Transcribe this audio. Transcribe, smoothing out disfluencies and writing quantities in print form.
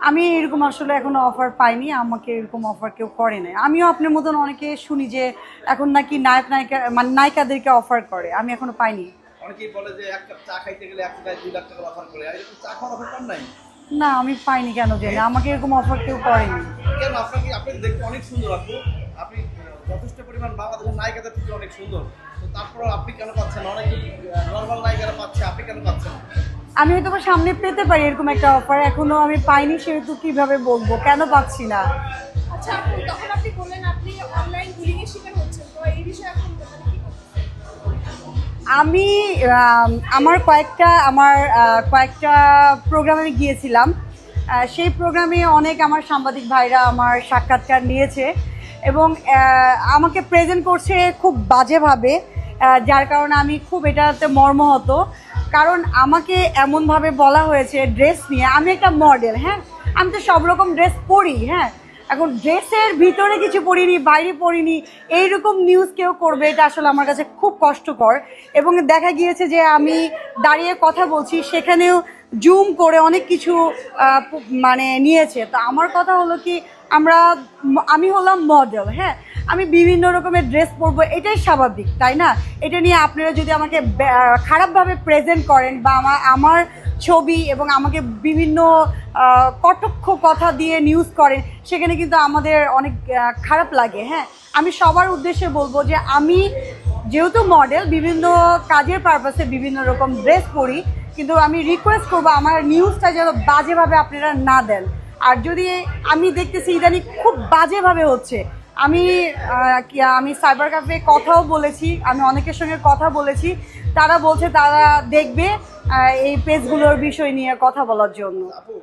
আমি এরকম আসলে এখনো অফার পাইনি, আমাকে এরকম অফার কেউ করে নাই। আমিও আপনার মতন অনেকে শুনি যে এখন নাকি নায়ক নায়িকা মানে নায়িকাদেরকে অফার করে, আমি এখনো পাইনি। অনেকেই বলে যে এক কাপ চা খাইতে গেলে 1 টাকায় 2 লাখ টাকা অফার করে, আর এরকম চা খাওয়ার অফার পান নাই? না, আমি পাইনি কেন জানি, আমাকে এরকম অফার কেউ করেনি। কেন? আপনাকে আপনি দেখতে অনেক সুন্দর আপু, আপনি যথেষ্ট পরিমাণ বাংলাদেশের নায়িকাদের থেকে অনেক সুন্দর, তো তারপরেও আপনি কেন পাচ্ছেন? অনেকেই নর্মাল নায়িকারা পাচ্ছে, আপনি কেন পাচ্ছেন? আমি হয়তো বা সামনে পেতে পারি এরকম একটা অফার, এখনো আমি পাইনি, সেহেতু কিভাবে বলবো কেন পাচ্ছি না। আচ্ছা আপু, তখন আপনি বললেন আপনি অনলাইন বুলিং এর শিকার হচ্ছেন, তো এই বিষয়ে এখন মানে কি করতেছেন? আমি আমার কয়েকটা প্রোগ্রামে আমি গিয়েছিলাম। সেই প্রোগ্রামে অনেক আমার সাংবাদিক ভাইরা আমার সাক্ষাৎকার নিয়েছে এবং আমাকে প্রেজেন্ট করছে খুব বাজেভাবে, যার কারণে আমি খুব এটাতে মর্মাহত। কারণ আমাকে এমনভাবে বলা হয়েছে ড্রেস নিয়ে, আমি একটা মডেল, হ্যাঁ, আমি তো সব রকম ড্রেস পরি, হ্যাঁ, এখন ড্রেসের ভিতরে কিছু পরিনি, বাইরে পরিনি, এইরকম নিউজ কেউ করবে, এটা আসলে আমার কাছে খুব কষ্টকর। এবং দেখা গিয়েছে যে আমি দাঁড়িয়ে কথা বলছি, সেখানেও জুম করে অনেক কিছু মানে নিয়েছে। তো আমার কথা হলো কি, আমি হলাম মডেল, হ্যাঁ, আমি বিভিন্ন রকমের ড্রেস পরবো, এটাই স্বাভাবিক, তাই না? এটা নিয়ে আপনারা যদি আমাকে খারাপভাবে প্রেজেন্ট করেন বা আমার ছবি এবং আমাকে বিভিন্ন কটাক্ষ কথা দিয়ে নিউজ করেন, সেখানে কিন্তু আমাদের অনেক খারাপ লাগে। হ্যাঁ, আমি সবার উদ্দেশ্যে বলবো যে আমি যেহেতু মডেল, বিভিন্ন কাজের পারপাসে বিভিন্ন রকম ড্রেস পরি, কিন্তু আমি রিকোয়েস্ট করবো আমার নিউজটা যেন বাজেভাবে আপনারা না দেন। আর যদি আমি দেখতেছি ইদানিং খুব বাজেভাবে হচ্ছে, আমি সাইবার ক্যাফে কথাও বলেছি, আমি অনেকের সঙ্গে কথা বলেছি, তারা বলছে তারা দেখবে এই পেজগুলোর বিষয় নিয়ে কথা বলার জন্য। আপু